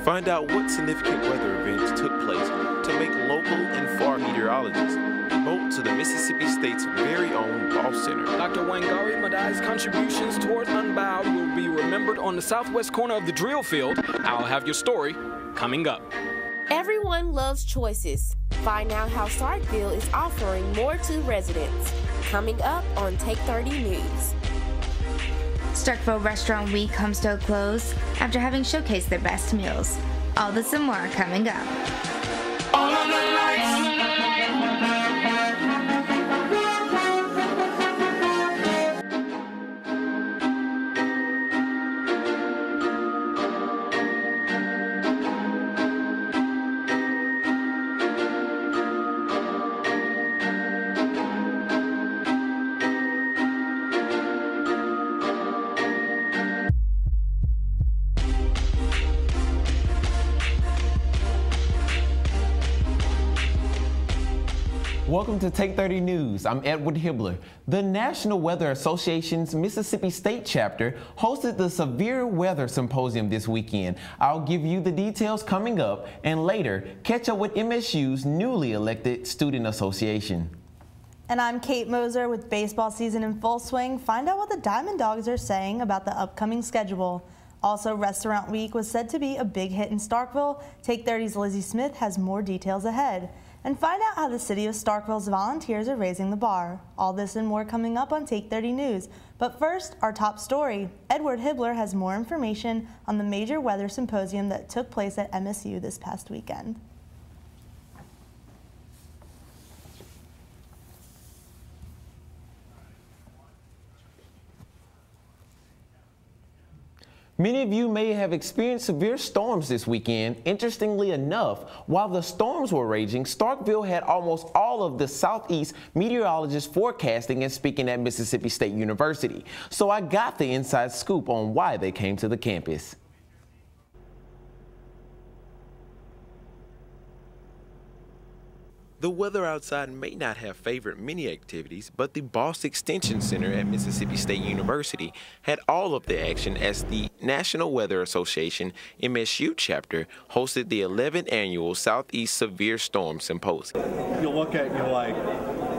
Find out what significant weather events took place to make local and far meteorologists vote to the Mississippi State's very own Boss Center. Dr. Wangari Maathai's contributions toward Unbowed will be remembered on the southwest corner of the drill field. I'll have your story coming up. Everyone loves choices. Find out how Starkville is offering more to residents. Coming up on Take 30 News. Starkville Restaurant Week comes to a close after having showcased their best meals. All this and more coming up. All of the lights. Welcome to Take 30 News. I'm Edward Hibbler. The National Weather Association's Mississippi State chapter hosted the Severe Weather Symposium this weekend. I'll give you the details coming up, and later catch up with MSU's newly elected student association. And I'm Kate Moser with baseball season in full swing. Find out what the Diamond Dogs are saying about the upcoming schedule. Also, Restaurant Week was said to be a big hit in Starkville. Take 30's Lizzie Smith has more details ahead. And find out how the city of Starkville's volunteers are raising the bar. All this and more coming up on Take 30 News. But first, our top story. Edward Hibbler has more information on the major weather symposium that took place at MSU this past weekend. Many of you may have experienced severe storms this weekend. Interestingly enough, while the storms were raging, Starkville had almost all of the Southeast meteorologists forecasting and speaking at Mississippi State University. So I got the inside scoop on why they came to the campus. The weather outside may not have favored many activities, but the Boss Extension Center at Mississippi State University had all of the action as the National Weather Association MSU chapter hosted the 11th annual Southeast Severe Storm Symposium. You look at it and you're like,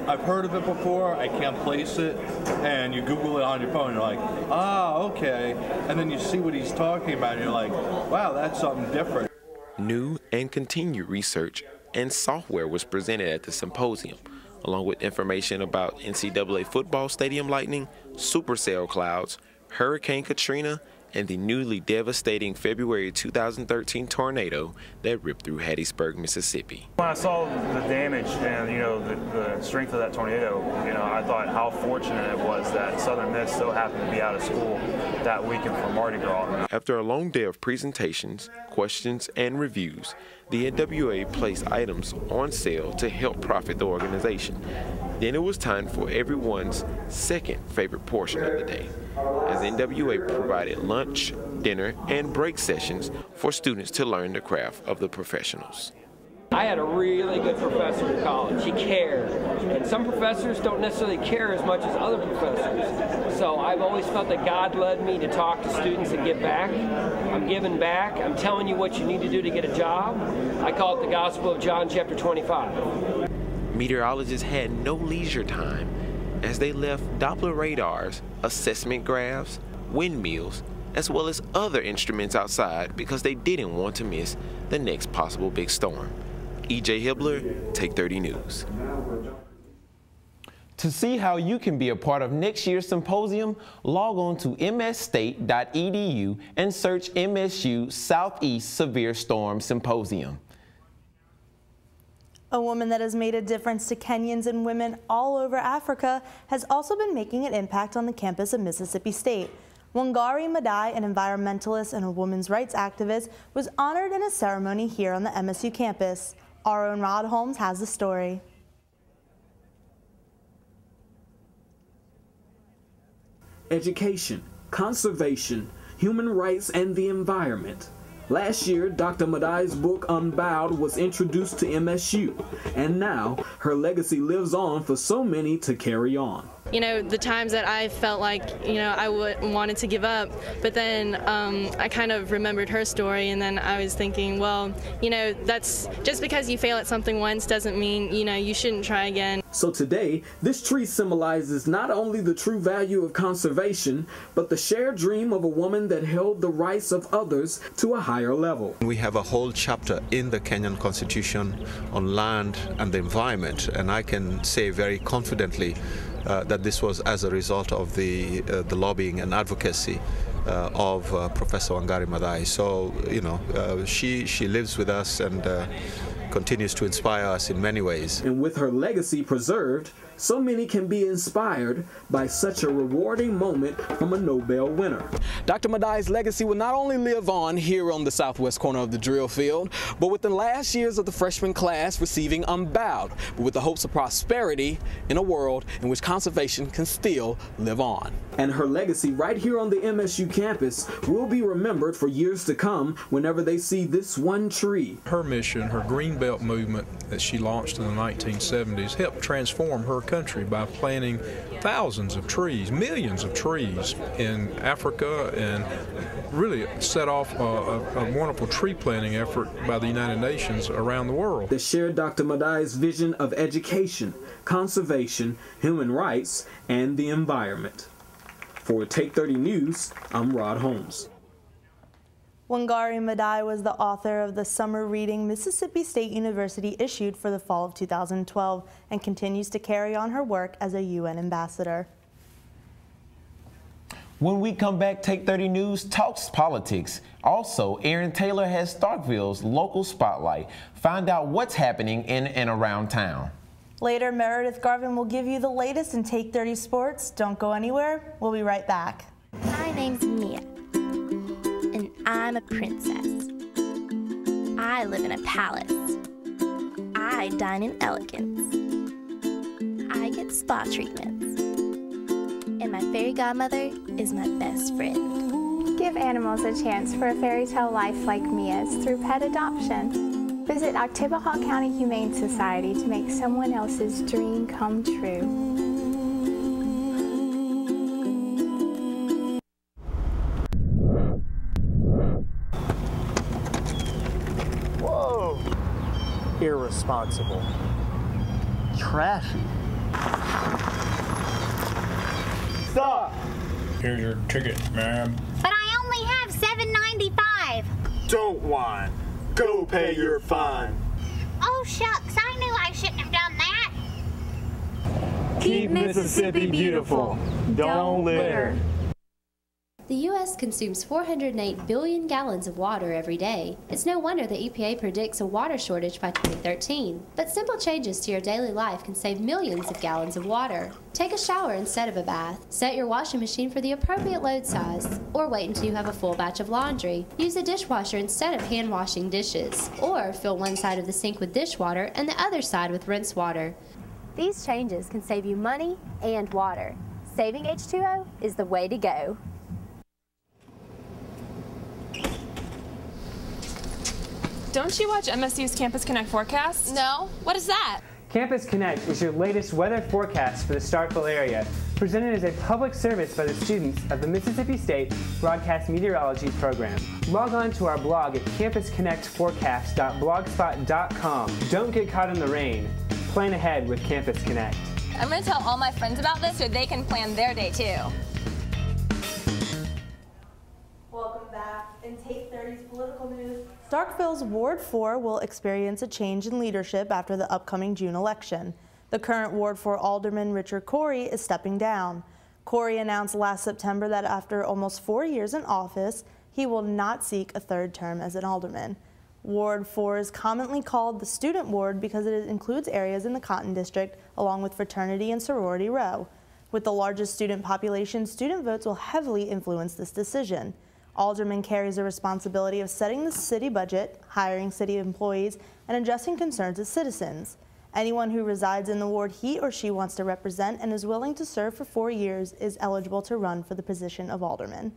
I've heard of it before, I can't place it, and you Google it on your phone and you're like, ah, okay, and then you see what he's talking about and you're like, wow, that's something different. New and continued research and software was presented at the symposium, along with information about NCAA football stadium lightning, supercell clouds, Hurricane Katrina, and the newly devastating February 2013 tornado that ripped through Hattiesburg, Mississippi. When I saw the damage and the strength of that tornado, I thought how fortunate it was that Southern Miss so happened to be out of school that weekend for Mardi Gras. After a long day of presentations, questions, and reviews, the NWA placed items on sale to help profit the organization. Then it was time for everyone's second favorite portion of the day, as NWA provided lunch, dinner, and break sessions for students to learn the craft of the professionals. I had a really good professor in college. He cared. And some professors don't necessarily care as much as other professors. So I've always felt that God led me to talk to students and give back. I'm giving back. I'm telling you what you need to do to get a job. I call it the Gospel of John chapter 25. Meteorologists had no leisure time as they left Doppler radars, assessment graphs, windmills, as well as other instruments outside because they didn't want to miss the next possible big storm. E.J. Hibbler, Take 30 News. To see how you can be a part of next year's symposium, log on to msstate.edu and search MSU Southeast Severe Storm Symposium. A woman that has made a difference to Kenyans and women all over Africa has also been making an impact on the campus of Mississippi State. Wangari Maathai, an environmentalist and a women's rights activist, was honored in a ceremony here on the MSU campus. Our own Rod Holmes has the story. Education, conservation, human rights, and the environment. Last year, Dr. Maathai's book Unbowed was introduced to MSU, and now her legacy lives on for so many to carry on. you know, the times that I felt like, you know, I wanted to give up, but then I kind of remembered her story, and then I was thinking, well, you know, that's just because you fail at something once doesn't mean, you know, you shouldn't try again. So today, this tree symbolizes not only the true value of conservation, but the shared dream of a woman that held the rights of others to a higher level. We have a whole chapter in the Kenyan Constitution on land and the environment, and I can say very confidently that this was as a result of the lobbying and advocacy of Professor Wangari Maathai. So, you know, she lives with us and continues to inspire us in many ways. And with her legacy preserved, so many can be inspired by such a rewarding moment from a Nobel winner. Dr. Maathai's legacy will not only live on here on the southwest corner of the drill field, but with the last years of the freshman class receiving Unbowed, but with the hopes of prosperity in a world in which conservation can still live on. And her legacy right here on the MSU campus will be remembered for years to come whenever they see this one tree. Her mission, her Greenbelt movement that she launched in the 1970s, helped transform her country by planting thousands of trees, millions of trees in Africa, and really set off a wonderful tree planting effort by the United Nations around the world. That shared Dr. Maathai's vision of education, conservation, human rights, and the environment. For Take 30 News, I'm Rod Holmes. Wangari Maathai was the author of the summer reading Mississippi State University issued for the fall of 2012 and continues to carry on her work as a UN ambassador. When we come back, Take 30 News talks politics. Also, Aaron Taylor has Starkville's local spotlight. Find out what's happening in and around town. Later, Meredith Garvin will give you the latest in Take 30 sports. Don't go anywhere. We'll be right back. My name's Mia, and I'm a princess. I live in a palace. I dine in elegance. I get spa treatments. And my fairy godmother is my best friend. Give animals a chance for a fairy tale life like Mia's through pet adoption. Visit Oktibbeha County Humane Society to make someone else's dream come true. Whoa! Irresponsible. Trashy. Stop! Here's your ticket, ma'am. But I only have $7.95. Don't whine. Go pay your fine. Oh, shucks, I knew I shouldn't have done that. Keep Mississippi beautiful. Don't litter. The U.S. consumes 408 billion gallons of water every day. It's no wonder the EPA predicts a water shortage by 2013. But simple changes to your daily life can save millions of gallons of water. Take a shower instead of a bath. Set your washing machine for the appropriate load size. Or wait until you have a full batch of laundry. Use a dishwasher instead of hand washing dishes. Or fill one side of the sink with dishwater and the other side with rinse water. These changes can save you money and water. Saving H2O is the way to go. Don't you watch MSU's Campus Connect forecast? No. What is that? Campus Connect is your latest weather forecast for the Starkville area, presented as a public service by the students of the Mississippi State Broadcast Meteorology Program. Log on to our blog at campusconnectforecast.blogspot.com. Don't get caught in the rain. Plan ahead with Campus Connect. I'm going to tell all my friends about this so they can plan their day too. Welcome back. In Take 30's political news, Starkville's Ward 4 will experience a change in leadership after the upcoming June election. The current Ward 4 Alderman Richard Corey is stepping down. Corey announced last September that after almost 4 years in office, he will not seek a third term as an alderman. Ward 4 is commonly called the Student Ward because it includes areas in the Cotton District along with Fraternity and Sorority Row. With the largest student population, student votes will heavily influence this decision. Alderman carries the responsibility of setting the city budget, hiring city employees, and addressing concerns of citizens. Anyone who resides in the ward he or she wants to represent and is willing to serve for 4 years is eligible to run for the position of alderman.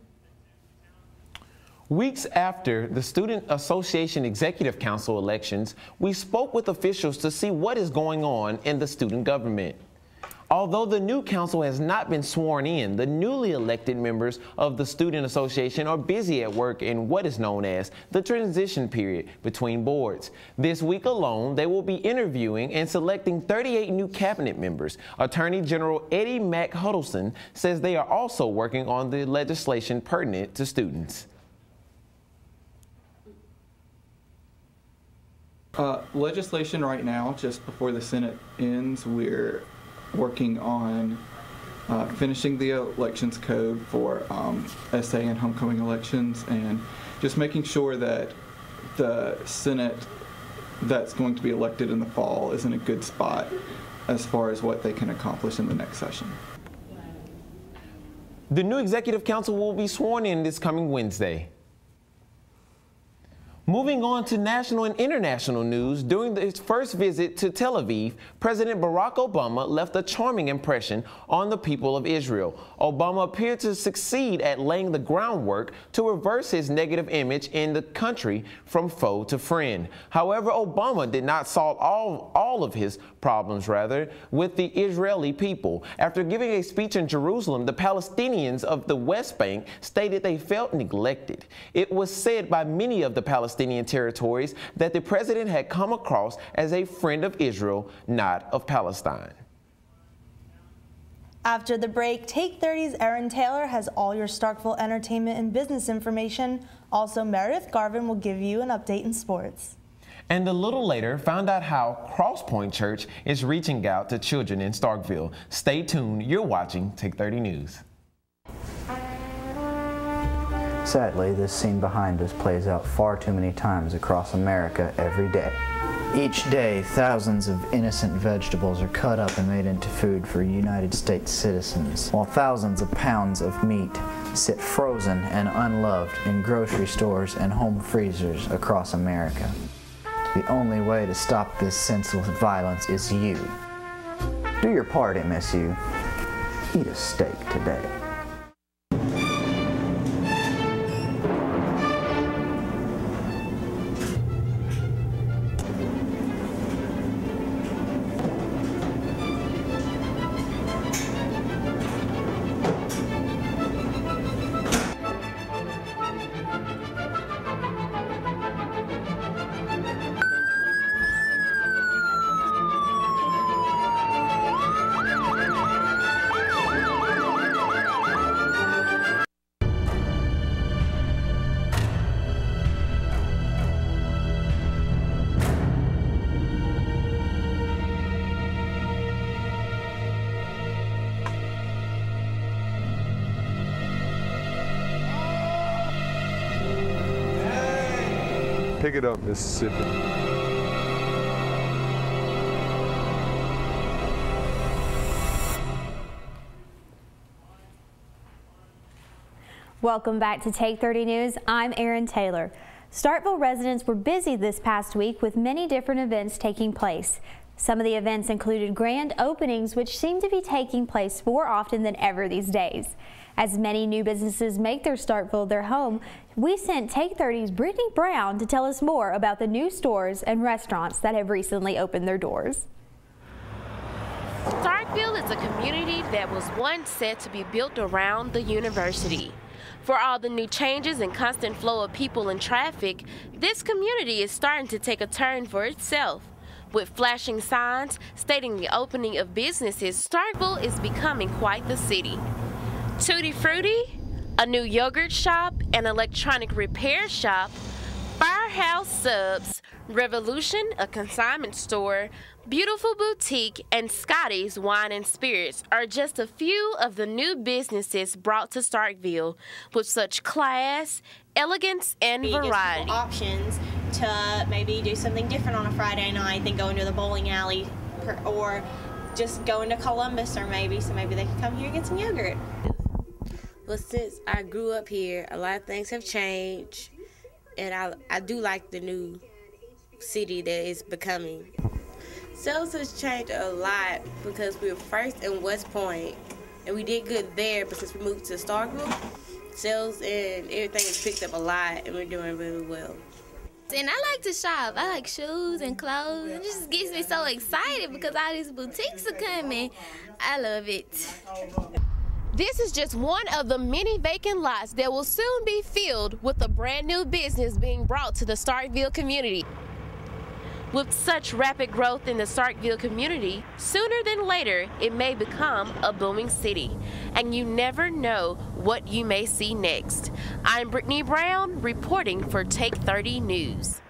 Weeks after the Student Association Executive Council elections, we spoke with officials to see what is going on in the student government. Although the new council has not been sworn in, the newly elected members of the Student Association are busy at work in what is known as the transition period between boards. This week alone, they will be interviewing and selecting 38 new cabinet members. Attorney General Eddie Mack Huddleston says they are also working on the legislation pertinent to students. Legislation right now, just before the Senate ends, we're working on finishing the elections code for SA and homecoming elections, and just making sure that the Senate that's going to be elected in the fall is in a good spot as far as what they can accomplish in the next session. The new Executive Council will be sworn in this coming Wednesday. Moving on to national and international news, during his first visit to Tel Aviv, President Barack Obama left a charming impression on the people of Israel. Obama appeared to succeed at laying the groundwork to reverse his negative image in the country from foe to friend. However, Obama did not solve all of his problems, with the Israeli people. After giving a speech in Jerusalem, the Palestinians of the West Bank stated they felt neglected. It was said by many of the Palestinian territories that the president had come across as a friend of Israel, not of Palestine. After the break, Take 30's Aaron Taylor has all your Starkville entertainment and business information. Also, Meredith Garvin will give you an update in sports. And a little later, found out how Crosspoint Church is reaching out to children in Starkville. Stay tuned. You're watching Take 30 News. Sadly, this scene behind us plays out far too many times across America every day. Each day, thousands of innocent vegetables are cut up and made into food for United States citizens, while thousands of pounds of meat sit frozen and unloved in grocery stores and home freezers across America. The only way to stop this senseless violence is you. Do your part, MSU. Eat a steak today. Pick it up, Mississippi. Welcome back to Take 30 News. I'm Aaron Taylor. Starkville residents were busy this past week with many different events taking place. Some of the events included grand openings, which seem to be taking place more often than ever these days. As many new businesses make their Starkville their home, we sent Take 30's Brittany Brown to tell us more about the new stores and restaurants that have recently opened their doors. Starkville is a community that was once said to be built around the university. For all the new changes and constant flow of people and traffic, this community is starting to take a turn for itself. With flashing signs stating the opening of businesses, Starkville is becoming quite the city. Tutti Frutti, a new yogurt shop, an electronic repair shop, Firehouse Subs, Revolution, a consignment store, Beautiful Boutique, and Scotty's Wine and Spirits are just a few of the new businesses brought to Starkville with such class, elegance, and variety. Options to maybe do something different on a Friday night than going to the bowling alley or just going to Columbus or maybe they can come here and get some yogurt. Well, since I grew up here, a lot of things have changed, and I do like the new city that it's becoming. Sales has changed a lot because we were first in West Point, and we did good there, but since we moved to Starkville, sales and everything has picked up a lot, and we're doing really well. and I like to shop. I like shoes and clothes. It just gets me so excited because all these boutiques are coming. I love it. This is just one of the many vacant lots that will soon be filled with a brand new business being brought to the Starkville community. With such rapid growth in the Starkville community, sooner than later, it may become a booming city. And you never know what you may see next. I'm Brittany Brown, reporting for Take 30 News.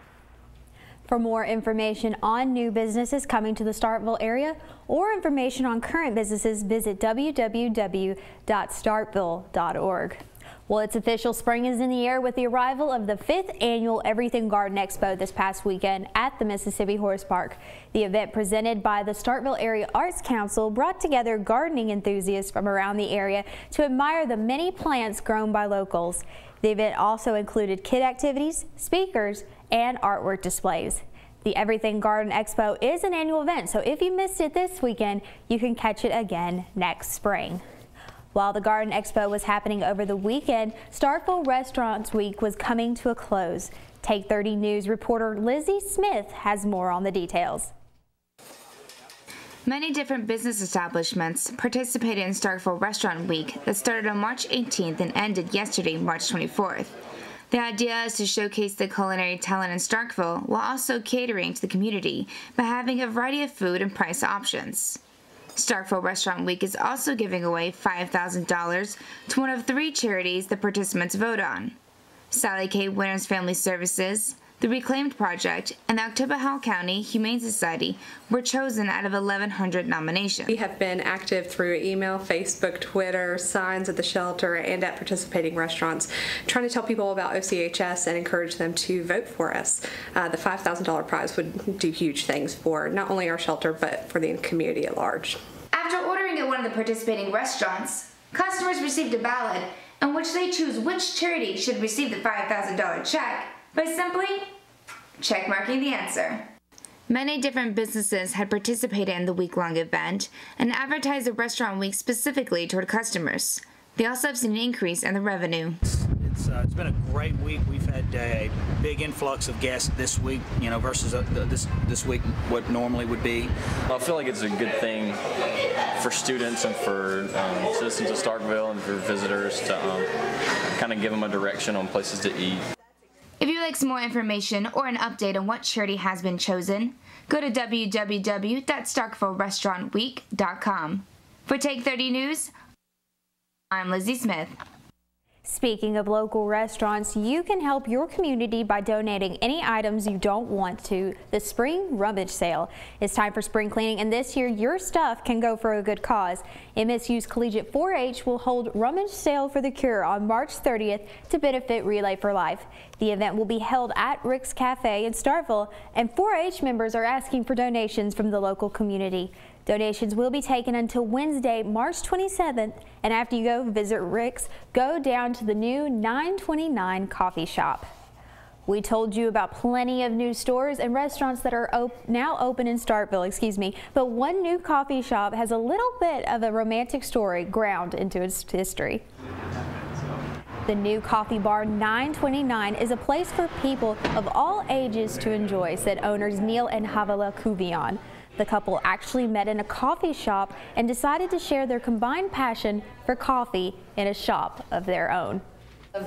For more information on new businesses coming to the Starkville area or information on current businesses, visit www.starkville.org. Well, it's official. Spring is in the air with the arrival of the 5th annual Everything Garden Expo this past weekend at the Mississippi Horse Park. The event, presented by the Starkville Area Arts Council, brought together gardening enthusiasts from around the area to admire the many plants grown by locals. The event also included kid activities, speakers, and artwork displays. The Everything Garden Expo is an annual event, so if you missed it this weekend, you can catch it again next spring. While the Garden Expo was happening over the weekend, Starkville Restaurants Week was coming to a close. Take 30 News reporter Lizzie Smith has more on the details. Many different business establishments participated in Starkville Restaurant Week that started on March 18th and ended yesterday, March 24th. The idea is to showcase the culinary talent in Starkville while also catering to the community by having a variety of food and price options. Starkville Restaurant Week is also giving away $5,000 to one of 3 charities the participants vote on. Sally K. Winters Family Services, the Reclaimed Project, and the Oktibbeha County Humane Society were chosen out of 1,100 nominations. We have been active through email, Facebook, Twitter, signs at the shelter, and at participating restaurants, trying to tell people about OCHS and encourage them to vote for us. The $5,000 prize would do huge things for not only our shelter, but for the community at large. After ordering at one of the participating restaurants, customers received a ballot in which they choose which charity should receive the $5,000 check by simply checkmarking the answer. Many different businesses had participated in the week-long event and advertised the restaurant week specifically toward customers. They also have seen an increase in the revenue. It's been a great week. We've had a big influx of guests this week, versus this week what normally would be. I feel like it's a good thing for students and for citizens of Starkville and for visitors to kind of give them a direction on places to eat. If you'd like some more information or an update on what charity has been chosen, go to www.starkvillerestaurantweek.com. For Take 30 News, I'm Lizzie Smith. Speaking of local restaurants, you can help your community by donating any items you don't want to the Spring Rummage Sale. It's time for spring cleaning, and this year your stuff can go for a good cause. MSU's Collegiate 4-H will hold Rummage Sale for the Cure on March 30th to benefit Relay for Life. The event will be held at Rick's Cafe in Starkville, and 4-H members are asking for donations from the local community. Donations will be taken until Wednesday, March 27th, and after you go visit Rick's, go down to the new 929 coffee shop. We told you about plenty of new stores and restaurants that are now open in Starkville, but one new coffee shop has a little bit of a romantic story ground into its history. The new coffee bar 929 is a place for people of all ages to enjoy, said owners Neil and Havala Kuvion. The couple actually met in a coffee shop and decided to share their combined passion for coffee in a shop of their own.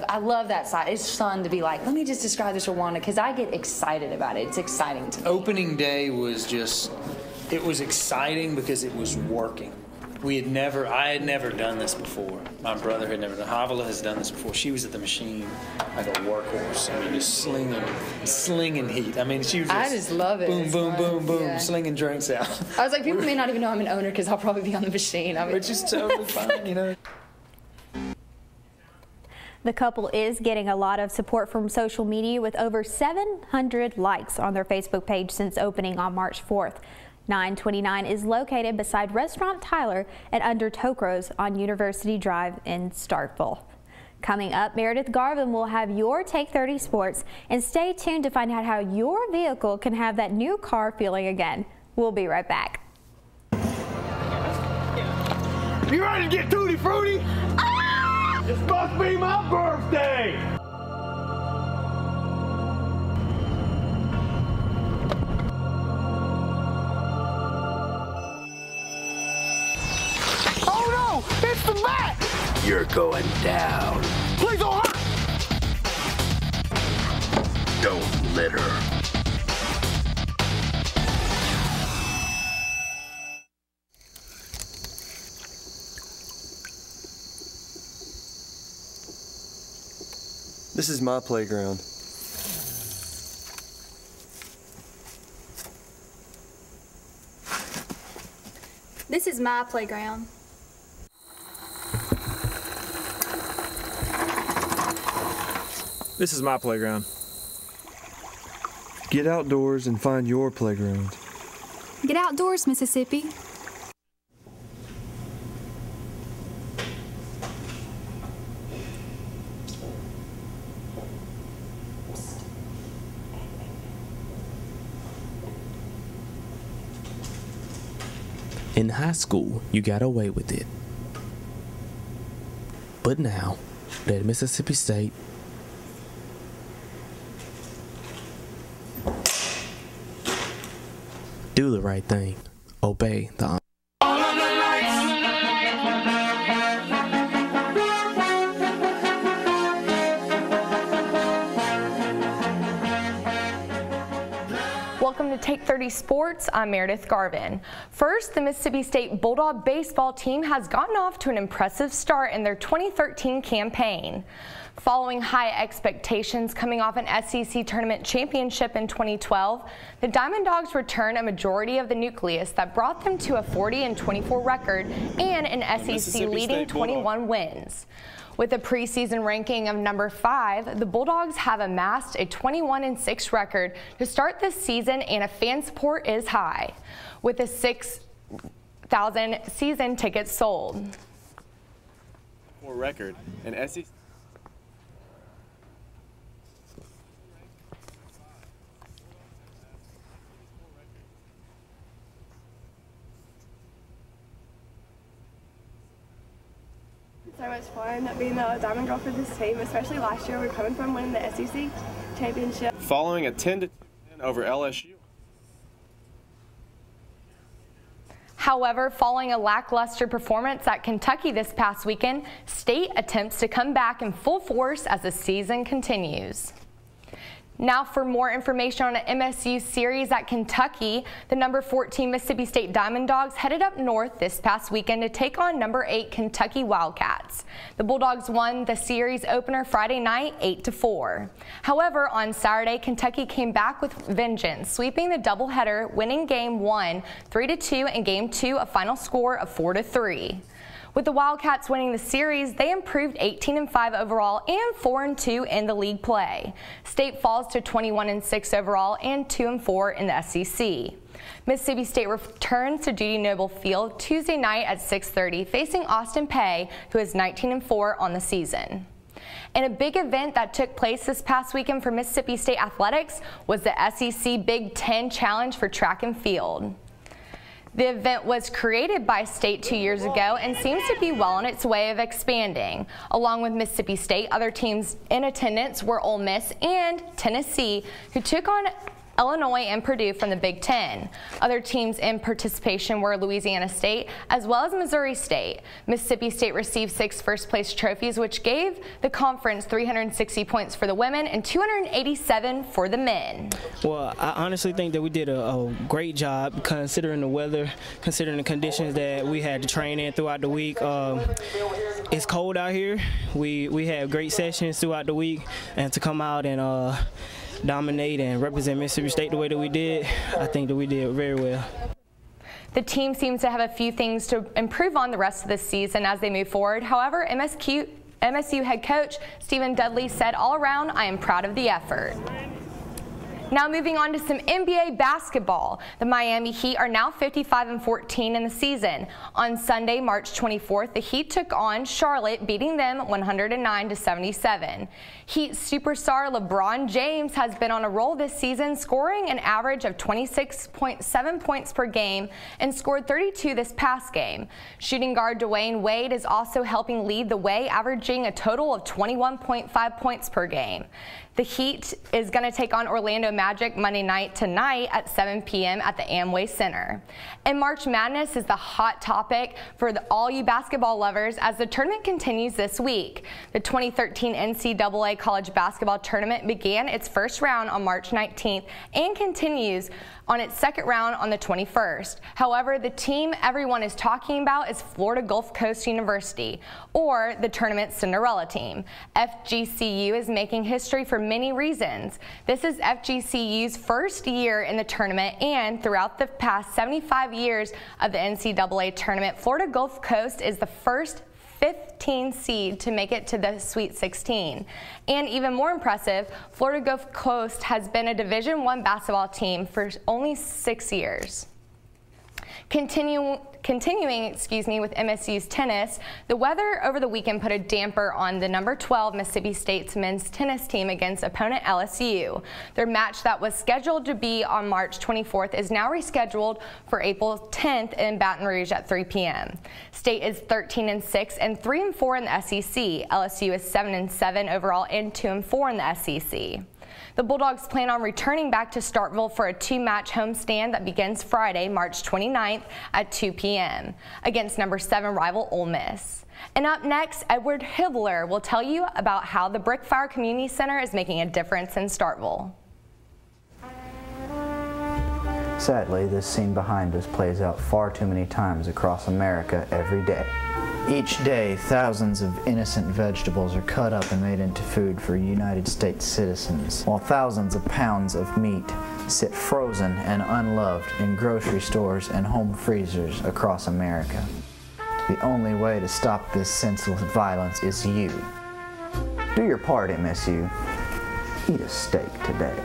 I love that side. It's fun to be like, let me just describe this to Rwanda, because I get excited about it. It's exciting to me. Opening day was just, it was exciting because it was working. I had never done this before. My brother had never done. Havala has done this before. She was at the machine like a workhorse. I mean, just slinging heat. I mean, she was I just love it. Boom, boom, boom, boom, slinging drinks out. I was like, people may not even know I'm an owner because I'll probably be on the machine. Which is totally fine, The couple is getting a lot of support from social media with over 700 likes on their Facebook page since opening on March 4th. 929 is located beside Restaurant Tyler and under Tokros on University Drive in Starkville. Coming up, Meredith Garvin will have your Take 30 Sports, and stay tuned to find out how your vehicle can have that new car feeling again. We'll be right back. You ready to get tutti frutti? Ah! It's supposed to be my birthday! It's supposed to be my birthday! You're going down. Please don't hurt! Don't litter. This is my playground. This is my playground. This is my playground. Get outdoors and find your playground. Get outdoors, Mississippi. In high school, you got away with it. But now, at Mississippi State, do the right thing. Obey the Welcome to Take 30 Sports. I'm Meredith Garvin. First, the Mississippi State Bulldog baseball team has gotten off to an impressive start in their 2013 campaign. Following high expectations coming off an SEC tournament championship in 2012, the Diamond Dogs return a majority of the nucleus that brought them to a 40-24 record and an SEC leading 21 wins. With a preseason ranking of number 5, the Bulldogs have amassed a 21-6 record to start this season, and a fan support is high, with a 6,000 season tickets sold. Record and SEC. So much fun being the Diamond Girl for this team, especially last year. We're coming from winning the SEC championship. Following a 10-10 over LSU. However, following a lackluster performance at Kentucky this past weekend, State attempts to come back in full force as the season continues. Now for more information on an MSU series at Kentucky, the number 14 Mississippi State Diamond Dogs headed up north this past weekend to take on number 8 Kentucky Wildcats. The Bulldogs won the series opener Friday night 8-4. However, on Saturday, Kentucky came back with vengeance, sweeping the doubleheader, winning Game 1 3-2 and Game 2 a final score of 4-3. With the Wildcats winning the series, they improved 18-5 overall and 4-2 in the league play. State falls to 21-6 overall and 2-4 in the SEC. Mississippi State returns to Dudy Noble Field Tuesday night at 6:30, facing Austin Peay, who is 19-4 on the season. And a big event that took place this past weekend for Mississippi State athletics was the SEC Big Ten Challenge for track and field. The event was created by State 2 years ago and seems to be well on its way of expanding. Along with Mississippi State, other teams in attendance were Ole Miss and Tennessee, who took on Illinois and Purdue from the Big Ten. Other teams in participation were Louisiana State as well as Missouri State. Mississippi State received 6 first-place trophies, which gave the conference 360 points for the women and 287 for the men. Well, I honestly think that we did a great job considering the weather, considering the conditions that we had to train in throughout the week. It's cold out here. We had great sessions throughout the week, and to come out and dominate and represent Mississippi State the way that we did, I think that we did very well. The team seems to have a few things to improve on the rest of this season as they move forward. However, MSU head coach Stephen Dudley said, all around, I am proud of the effort. Now moving on to some NBA basketball. The Miami Heat are now 55-14 in the season. On Sunday, March 24th, the Heat took on Charlotte, beating them 109-77. Heat superstar LeBron James has been on a roll this season, scoring an average of 26.7 points per game and scored 32 this past game. Shooting guard Dwayne Wade is also helping lead the way, averaging a total of 21.5 points per game. The Heat is going to take on Orlando Magic Monday night tonight at 7 p.m. at the Amway Center. And March Madness is the hot topic for all you basketball lovers as the tournament continues this week. The 2013 NCAA College Basketball Tournament began its first round on March 19th and continues on its second round on the 21st. However, the team everyone is talking about is Florida Gulf Coast University, or the tournament's Cinderella team. FGCU is making history for many reasons. This is FGCU's first year in the tournament, and throughout the past 75 years of the NCAA tournament, Florida Gulf Coast is the first 15 seed to make it to the Sweet 16. And even more impressive, Florida Gulf Coast has been a Division I basketball team for only 6 years. Continuing with MSU's tennis, the weather over the weekend put a damper on the number 12 Mississippi State's men's tennis team against opponent LSU. Their match that was scheduled to be on March 24th is now rescheduled for April 10th in Baton Rouge at 3 p.m. State is 13-6 and 3-4 in the SEC. LSU is 7-7 overall and 2-4 in the SEC. The Bulldogs plan on returning back to Starkville for a 2-match homestand that begins Friday, March 29th at 2 p.m. against number 7 rival Ole Miss. And up next, Edward Hibbler will tell you about how the Brickfire Community Center is making a difference in Starkville. Sadly, this scene behind us plays out far too many times across America every day. Each day, thousands of innocent vegetables are cut up and made into food for United States citizens, while thousands of pounds of meat sit frozen and unloved in grocery stores and home freezers across America. The only way to stop this senseless violence is you. Do your part, MSU. Eat a steak today.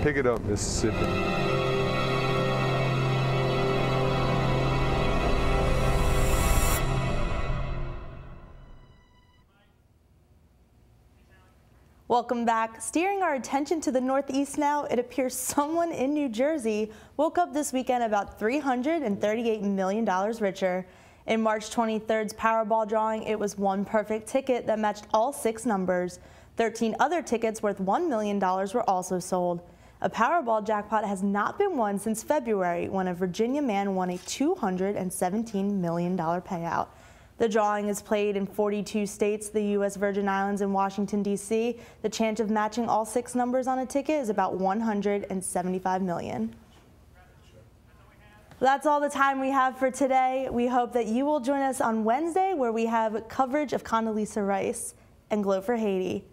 Pick it up, Mississippi. Welcome back. Steering our attention to the Northeast now, it appears someone in New Jersey woke up this weekend about $338 million richer. In March 23rd's Powerball drawing, it was one perfect ticket that matched all 6 numbers. 13 other tickets worth $1 million were also sold. A Powerball jackpot has not been won since February, when a Virginia man won a $217 million payout. The drawing is played in 42 states, the U.S. Virgin Islands, and Washington, D.C. The chance of matching all 6 numbers on a ticket is about 175 million. That's all the time we have for today. We hope that you will join us on Wednesday, where we have coverage of Condoleezza Rice and Glow for Haiti.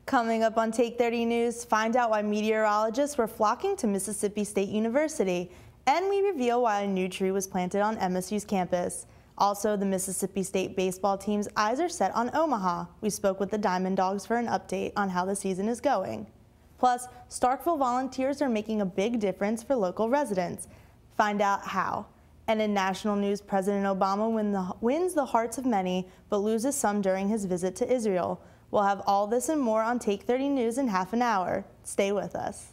Coming up on Take 30 News, find out why meteorologists were flocking to Mississippi State University, and we reveal why a new tree was planted on MSU's campus. Also, the Mississippi State baseball team's eyes are set on Omaha. We spoke with the Diamond Dogs for an update on how the season is going. Plus, Starkville volunteers are making a big difference for local residents. Find out how. And in national news, President Obama wins the hearts of many, but loses some during his visit to Israel. We'll have all this and more on Take 30 News in half an hour. Stay with us.